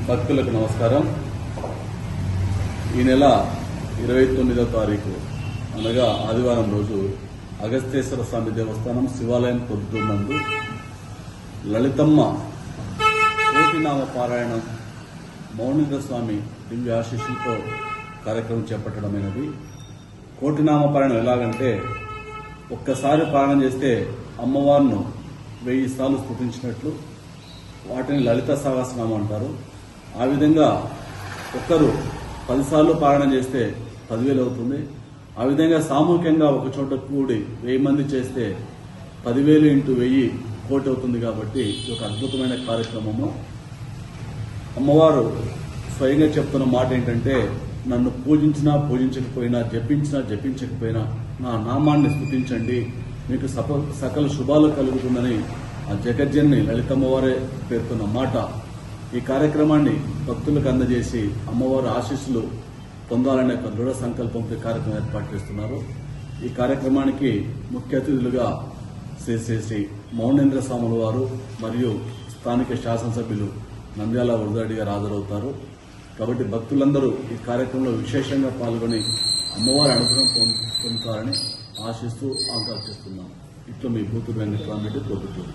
భక్తులకు నమస్కారం. ఈ నెల 29వ తారీఖు అనగా ఆదివారం రోజు అగస్తేశ్వర స్వామి దేవస్థానం శివాలయం పొద్దున్నందు లలితమ్మ కోటినామ పారాయణం మౌనేంద్ర స్వామి దివ్య ఆశీస్సులతో కార్యక్రమం చేపట్టడమైనది. కోటినామ పారాయణం ఎలాగంటే ఒక్కసారి పారాయణం చేస్తే అమ్మవారిను 1000 సార్లు స్తుతించినట్లు, వాటిని లలిత సహస్రనామం అంటారు. ఆ విధంగా ఒక్కరు 10 సార్లు పారాయణం చేస్తే 10,000 అవుతుంది. ఆ విధంగా సామూహికంగా ఒక చోట కూడి 1000 మంది చేస్తే 10,000 × 1000 కోటి అవుతుంది. కాబట్టి ఇది ఒక అద్భుతమైన కార్యక్రమము. అమ్మవారు స్వయంగా చెప్తున్న మాట ఏంటంటే, నన్ను పూజించినా పూజించకపోయినా, జపించినా జపించకపోయినా నా నామాన్ని స్తుతించండి, మీకు సకల శుభాలు కలుగుతుందని ఆ జగజ్జన్ని లలితమ్మవారే పేర్కొన్న మాట. ఈ కార్యక్రమాన్ని భక్తులకు అందజేసి అమ్మవారి ఆశీస్సులు పొందాలనే ఒక దృఢ సంకల్పంతో కార్యక్రమం ఏర్పాటు చేస్తున్నారు. ఈ కార్యక్రమానికి ముఖ్య అతిథులుగా శ్రీ మౌనేంద్ర స్వాముల వారు మరియు స్థానిక శాసనసభ్యులు నంద్యాల వరదాడి గారు హాజరవుతారు. కాబట్టి భక్తులందరూ ఈ కార్యక్రమంలో విశేషంగా పాల్గొని అమ్మవారి అనుగ్రహం పొందుతారని ఆశిస్తూ ఆకాంక్షిస్తున్నాను. ఇట్లు మీ బూతు వెంకటరామరెడ్డి, పొద్దుటూరు.